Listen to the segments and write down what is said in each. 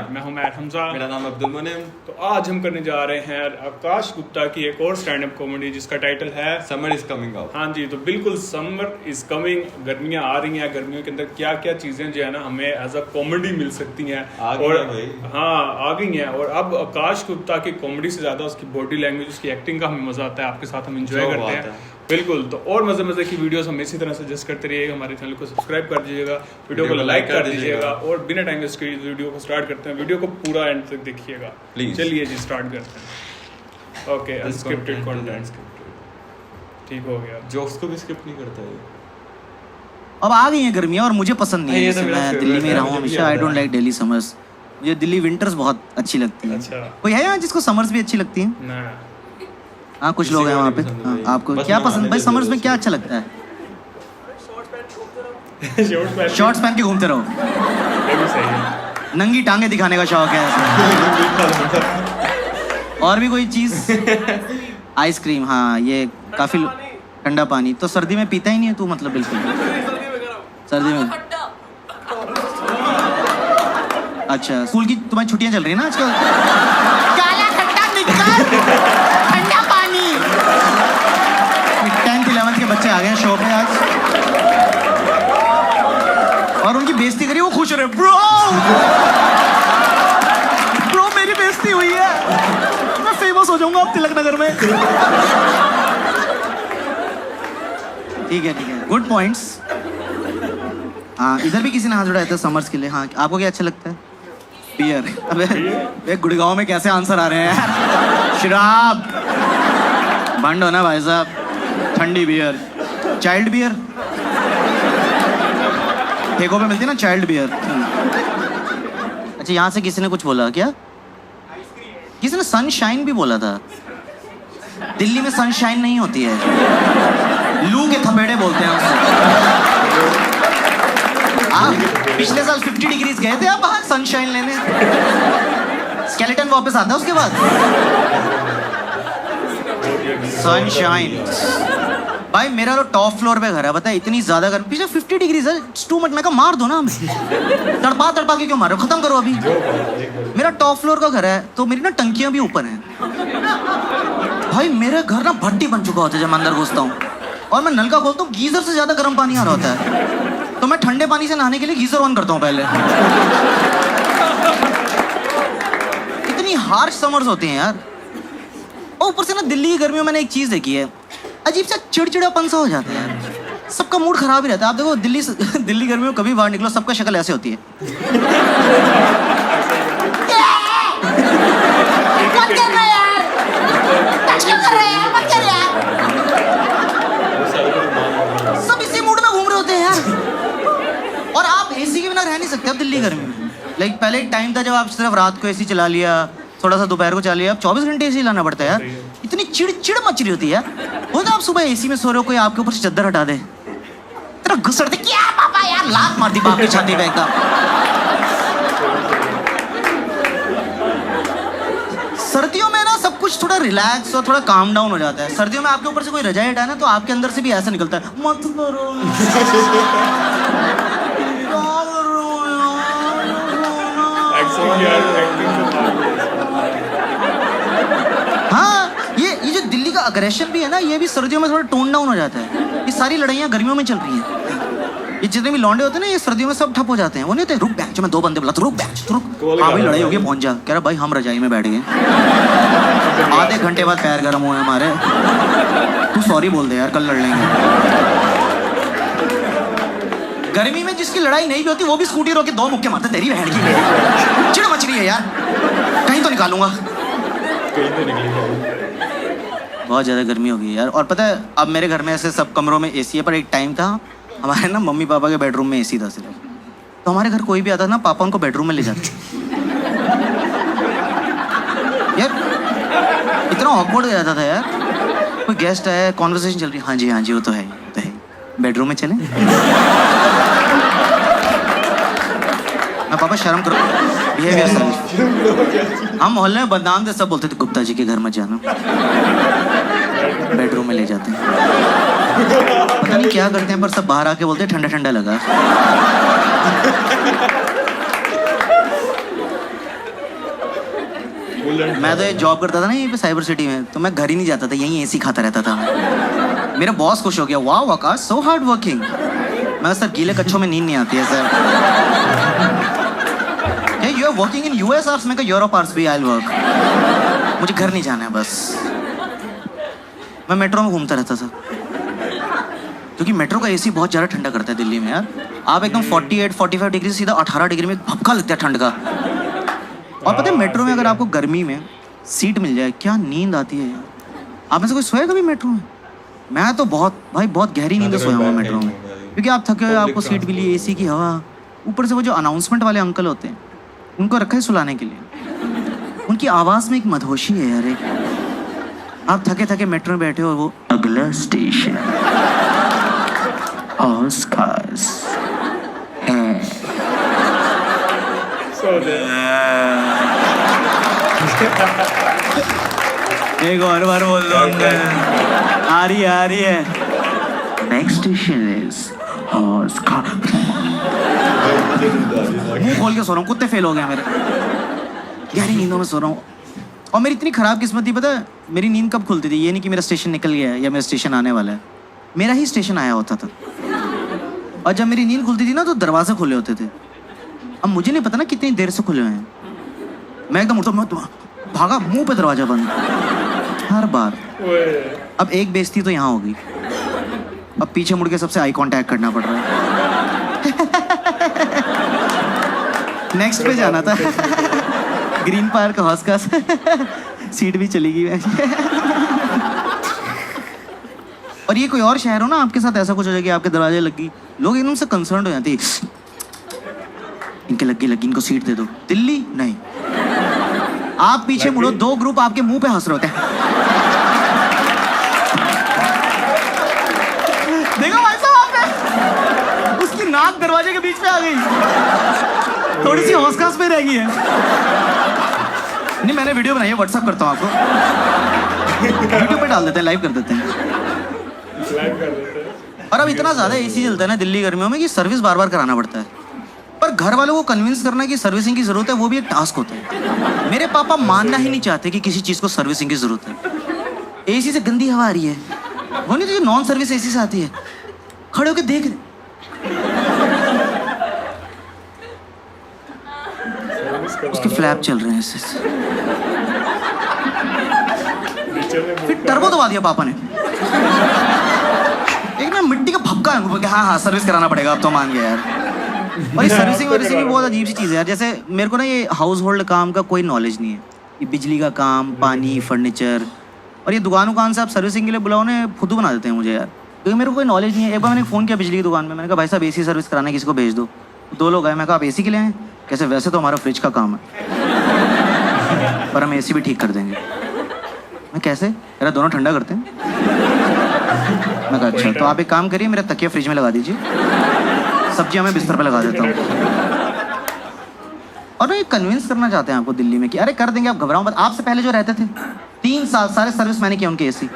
मैं हूं मैट हमजा। मेरा नाम अब्दुल मुनीम। तो आज हम करने जा रहे हैं आकाश गुप्ता की एक और स्टैंड अप कॉमेडी जिसका टाइटल है समर इज कमिंग आउट। हाँ जी, तो बिल्कुल समर इज कमिंग, गर्मियां आ रही हैं। गर्मियों के अंदर क्या क्या चीजें जो है ना हमें एज अ कॉमेडी मिल सकती हैं और हाँ आ गई हैं। और अब आकाश गुप्ता की कॉमेडी से ज्यादा उसकी बॉडी लैंग्वेज, उसकी एक्टिंग का हमें मजा आता है। आपके साथ हम एंजॉय करते हैं बिल्कुल। तो और मजे मजे की वीडियोस हम इसी तरह सजेस्ट करते रहिएगा। हमारे चैनल को सब्सक्राइब कर दीजिएगा, वीडियो को लाइक कर दीजिएगा और बिना टाइम वेस्ट किए वीडियो को स्टार्ट करते हैं। वीडियो को पूरा एंड तक देखिएगा प्लीज। चलिए जी स्टार्ट करते हैं। ओके, अनस्क्रिप्टेड कंटेंट ठीक हो गया। जोक्स को भी स्किप नहीं करता है। अब आ गई है गर्मियाँ और मुझे पसंद नहीं है। मैं दिल्ली में रहा हूँ हमेशा। I don't like Delhi summers. मुझे दिल्ली विंटर्स बहुत अच्छी लगती है। अच्छा, कोई है यहाँ जिसको समर्स भी अच्छी लगती है? ना हाँ कुछ लोग हैं वहाँ पे। हाँ, आपको क्या पसंद भाई? समर्स में क्या अच्छा लगता है? शॉर्ट्स पहन के घूमते रहो। ये भी सही है। नंगी टांगे दिखाने का शौक है ऐसे। और भी कोई चीज? आइसक्रीम, हाँ ये काफी। ठंडा पानी तो सर्दी में पीता ही नहीं है तू, मतलब बिल्कुल सर्दी में। अच्छा, स्कूल की तुम्हारी छुट्टियां चल रही है ना आजकल? काला खट्टा निकल ठंडा पानी। 10th 11th के बच्चे आ गए हैं शो पे आज और उनकी बेइज्जती करी, वो खुश हो रहे। ब्रो मेरी बेइज्जती हुई है, मैं फेमस हो जाऊंगा अब तिलक नगर में। ठीक है, गुड पॉइंट्स। हाँ इधर भी किसी ने हाथ उठाया था समर्स के लिए। हाँ आपको क्या अच्छा लगता है? बियर। अबे गुड़गांव में कैसे आंसर आ रहे हैं यार? शराब बंद हो ना भाई साहब। ठंडी बियर, चाइल्ड बियर ठेकों पे मिलती है ना, चाइल्ड बियर। अच्छा यहाँ से किसी ने कुछ बोला क्या? किसी ने सनशाइन भी बोला था। दिल्ली में सनशाइन नहीं होती है, लू के थपेड़े बोलते हैं उसको। आप पिछले साल 50 डिग्रीज गए थे आप बाहर सनशाइन लेने? स्केलेटन वापस आता है उसके बाद। सनशाइन भाई मेरा तो टॉप फ्लोर पे घर है, बता इतनी ज्यादा गर्मी। पिछले 50 डिग्रीज है, टू मच। मैं कहा मार दो ना हमें। तड़पा के क्यों मारो, खत्म करो अभी। मेरा टॉप फ्लोर का घर है तो मेरी ना टंकियां भी ऊपर हैं। भाई मेरा घर ना भट्टी बन चुका होता है जब मैं अंदर घुसता हूँ और मैं नलका खोलता हूँ, गीजर से ज्यादा गर्म पानी आ रहा होता है। तो मैं ठंडे पानी से नहाने के लिए गीजर ऑन करता हूँ पहले। इतनी हार्श समर्स होते हैं यार। और ऊपर से ना दिल्ली की गर्मियों में मैंने एक चीज देखी है, अजीब सा चिड़चिड़ापन सा हो जाता है यार। सबका मूड खराब ही रहता है। आप देखो दिल्ली गर्मियों में कभी बाहर निकलो सबका शक्ल ऐसे होती है। सब इसी मूड में घूम रहे होते हैं यार। और आप एसी के बिना रह नहीं सकते अब दिल्ली गर्मी में। लाइक पहले एक टाइम था जब आप सिर्फ रात को एसी चला लिया, थोड़ा सा दोपहर को चला लिया। अब 24 घंटे एसी लाना पड़ता है यार। इतनी चिड़ मच रही होती है वो। तो आप सुबह एसी में सो रहे हो, कोई आपके ऊपर से चद्दर हटा दे, तेरा गुस्सा दे क्या पापा यार, लात मार दी बाप की छाती पे एकदम। सर्दियों में ना सब कुछ थोड़ा रिलैक्स और थोड़ा काम डाउन हो जाता है। सर्दियों में आपके ऊपर से कोई रजाई हटाए ना तो आपके अंदर से भी ऐसा निकलता है, मत करो। हाँ ये जो दिल्ली का अग्रेशन भी है ना, ये भी सर्दियों में थोड़ा टोन डाउन हो जाता है। ये सारी लड़ाइयाँ गर्मियों में चल रही हैं। ये जितने भी लौंडे होते हैं ना ये सर्दियों में सब ठप हो जाते हैं। वो नहीं होते रुक बैच, मैं 2 बंदे बुला, रुक बैच रुक। हाँ भाई लड़ाई हो गई, पहुंच जा। कह रहा भाई हम रजाई में बैठ गए, आधे घंटे बाद पैर गर्म हुए हमारे। तू सॉरी बोल दे यार, कल लड़ लेंगे। गर्मी में जिसकी लड़ाई नहीं भी होती वो भी स्कूटी रोक के 2 मुक्के मारते। तेरी बहन की चिड़ मच रही है यार, कहीं तो निकालूंगा। बहुत ज़्यादा गर्मी हो गई यार। और पता है अब मेरे घर में ऐसे सब कमरों में एसी है, पर एक टाइम था हमारे ना मम्मी पापा के बेडरूम में एसी था सिर्फ। तो हमारे घर कोई भी आता ना पापा उनको बेडरूम में ले जाते यार। इतना ऑकवर्ड हो जाता था यार। कोई गेस्ट आया, कॉन्वर्सेशन चल रही, हाँ जी वो तो है बेडरूम में चले। मैं पापा शर्म करो, बिहेवियर सर्विस। हम मोहल्ले में बदनाम थे, सब बोलते थे गुप्ता जी के घर मत जाना, बेडरूम में ले जाते हैं। पता नहीं क्या करते हैं, पर सब बाहर आके बोलते हैं ठंडा ठंडा लगा। मैं तो एक जॉब करता था ना यहीं पे साइबर सिटी में, तो मैं घर ही नहीं जाता था, यहीं एसी खाता रहता था मैं। मेरा बॉस खुश हो गया, वाह आकाश सो हार्ड वर्किंग। मैं सर गीले कच्छों में नींद नहीं आती है sir. You are working in US hours? मैं कहा यूरोप आवर्स भी आई विल वर्क, मुझे घर नहीं जाना है बस। मैं मेट्रो में घूमता रहता था क्योंकि मेट्रो का एसी बहुत ज़्यादा ठंडा करता है दिल्ली में यार। आप एकदम 48-45 डिग्री सीधा 18 डिग्री में भपका लगता है ठंड का। और पता है मेट्रो में अगर आपको गर्मी में सीट मिल जाए क्या नींद आती है यार। आप में से कोई सोया कभी मेट्रो में? मैं तो बहुत गहरी नींद सोया हूँ मेट्रो में, क्योंकि आप थके हुए, आपको सीट मिली, एसी की हवा, ऊपर से वो जो अनाउंसमेंट वाले अंकल होते हैं उनको रखा है सुलाने के लिए। उनकी आवाज़ में एक मधोशी है यार। एक आप थके थके मेट्रो में बैठे हो और वो अगला स्टेशन ऑस्कार्स है। एक और बार बोल दो अंकल। आ रही है। Next station is Oscar. मुंह खोल के सो रहा हूँ, कुत्ते फेल हो गए मेरे, गहरी नींदों में सो रहा हूँ। और मेरी इतनी खराब किस्मत थी, पता है मेरी नींद कब खुलती थी? ये नहीं कि मेरा स्टेशन निकल गया है या मेरा स्टेशन आने वाला है, मेरा ही स्टेशन आया होता था। और जब मेरी नींद खुलती थी ना तो दरवाजे खुले होते थे। अब मुझे नहीं पता ना कितनी देर से खुले हुए हैं। मैं एकदम उठता, मैं भागा, मुंह पे दरवाजा बंद हर बार। अब एक बेइज्जती तो यहाँ होगी, अब पीछे मुड़ के सबसे आई कांटेक्ट करना पड़ रहा है। नेक्स्ट पे जाना था। ग्रीन पार्क हाउस का सीट भी चली गई। और ये कोई और शहर हो ना, आपके साथ ऐसा कुछ हो जाए कि आपके दरवाजे लगी, लोग एकदम से कंसर्न हो जाते हैं, इनके लगी इनको सीट दे दो। दिल्ली नहीं, आप पीछे मुड़ो, दो ग्रुप आपके मुंह पे हंस रहे होते हैं। देखो भाई साहब, उसकी नाक दरवाजे के बीच में आ गई, थोड़ी सी हौसखास में रह गई है। नहीं मैंने वीडियो बनाई है, व्हाट्सएप करता हूँ आपको, यूट्यूब पे डाल देते हैं, लाइव कर देते हैं। और अब इतना ज्यादा एसी चलता है ना दिल्ली गर्मियों में कि सर्विस बार बार कराना पड़ता है। पर घर वालों को कन्विंस करना कि सर्विसिंग की जरूरत है वो भी एक टास्क होता है। मेरे पापा मानना ही नहीं चाहते कि किसी चीज को सर्विसिंग की जरूरत है। एसी से गंदी हवा आ रही है, वो नहीं तो जो नॉन सर्विस एसी से आती है, खड़े होकर देख उसके फ्लैप चल रहे हैं इससे। फिर टर्बो दबा दिया पापा ने, एक ना मिट्टी का भपका है, हाँ सर्विस कराना पड़ेगा अब तो, मान गया यार। और ये सर्विसिंग भी बहुत अजीब सी चीज़ है यार। जैसे मेरे को ना ये हाउस होल्ड काम का कोई नॉलेज नहीं है, ये बिजली का काम, पानी, फर्नीचर, और ये दुकान से आप सर्विसिंग के लिए बुलाओ ने फुद्दू बना देते हैं मुझे यार, क्योंकि मेरे को कोई नॉलेज नहीं है। एक बार मैंने फ़ोन किया बिजली की दुकान में, मैंने कहा भाई साहब एसी सर्विस कराना है, किसी को भेज दो। दो लोग आए, मैं कहा आप एसी के लिए आए? कैसे? वैसे तो हमारा फ्रिज का काम है पर हम एसी भी ठीक कर देंगे। मैं कैसे? मेरा दोनों ठंडा करते हैं। मैं कहा अच्छा, तो आप एक काम करिए, मेरा तकिया फ्रिज में लगा दीजिए, सब्जियां मैं बिस्तर पे लगा देता हूँ। और ये कन्विंस करना चाहते हैं आपको दिल्ली में कि अरे कर देंगे, आप घबराओ मत। आपसे पहले जो रहते थे 3 साल सारे सर्विस मैंने किया उनके एसी।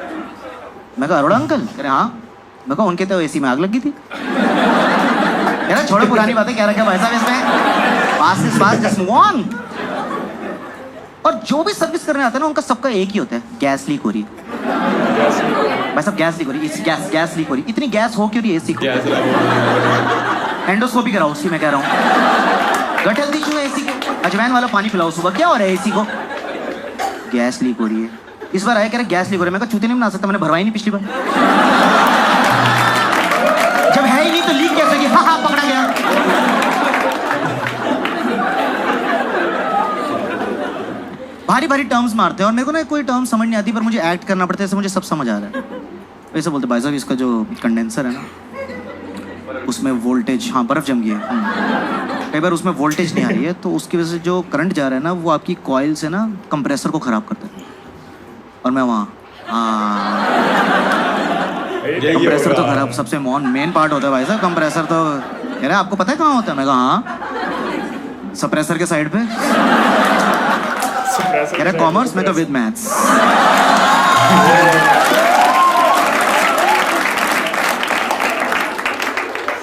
मैं कहा अरोड़ा अंकल? कह रहे हाँ। मैं कहा उनके तो एसी में आग लगी थी। कह रहा छोड़ो पुरानी बातें, क्या रखा भाई साहब इसमें, pass is pass, just move on. और जो भी सर्विस करने आता है ना उनका सबका एक ही होता है, गैस लीक हो रही है भाई साहब, गैस लीक हो रही है, गैस लीक हो रही है। इतनी गैस हो क्यों रही है एसी को? एंडोस्कोपी कराओ, उसी में कह रहा हूँ। गट हेल्दी क्यों है एसी को? अजवाइन वाला पानी पिलाओ सुबह, क्या हो रहा है एसी को? गैस लीक हो रही है। इस बार आया कह रहे गैस लीक हो रही है। मैं कहा चूते नहीं बना सकता, मैंने भरवाई नहीं पिछली बार। जब है ही नहीं तो लीक कैसे होगी? हाँ पकड़ा गया। भारी भारी टर्म्स मारते हैं और मेरे को ना कोई टर्म समझ नहीं आती, पर मुझे एक्ट करना पड़ता है, ऐसे मुझे सब समझ आ रहा है। वैसे बोलते भाई साहब इसका जो कंडेंसर है ना उसमें वोल्टेज, हाँ बर्फ जम गई है, कई बार उसमें वोल्टेज नहीं आ रही है, तो उसकी वजह से जो करंट जा रहा है ना वो आपकी कॉइल से ना कंप्रेसर को ख़राब करता है। और मैं वहाँ कंप्रेसर तो खराब, सबसे मेन पार्ट होता है भाई साहब कंप्रेसर। तो कह रहे आपको पता है कहाँ होता है? मैं कहा हाँ सप्रेसर के साइड पे। कह रहे कॉमर्स? मैं कहा विद मैथ्स।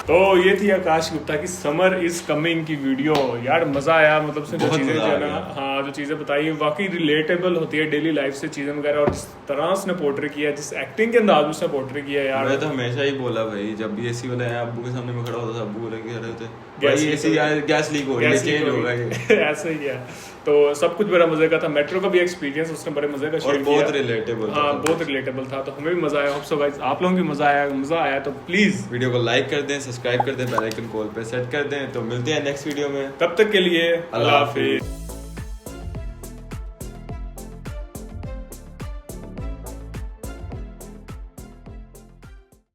तो ये थी आकाश गुप्ता की समर इज कमिंग की वीडियो। यार मजा आया, मतलब उसने जो बहुत चीजें मजा जो आ है ना, गया। हाँ जो चीजें बताई वाकई रिलेटेबल होती है डेली लाइफ से चीजें वगैरह, और जिस तरह उसने पोर्ट्रे किया, जिस एक्टिंग के अंदाज में उसने पोर्ट्रे किया यार। मैं तो हमेशा ही बोला भाई, जब भी एसी वाला है अब्बू के सामने में खड़ा होता था, अब्बू बोले कह रहे थे गैस भाई लीक एसी गैस लीक हो रही है, चेंज होगा ये। ऐसा ही है। तो सब कुछ बड़ा मजे का था। मेट्रो का भी एक्सपीरियंस उसने बड़े मजे का शेयर और किया, बहुत रिलेटेबल था। हाँ बहुत रिलेटेबल था। तो हमें भी मजा आया, होप सो गाइस आप लोगों को मजा आया तो प्लीज वीडियो को लाइक कर दें, सब्सक्राइब कर दें, बेल आइकन कॉल पे सेट कर दें। तो मिलते हैं नेक्स्ट वीडियो में, तब तक के लिए अल्लाह अल्लाह हाफिज।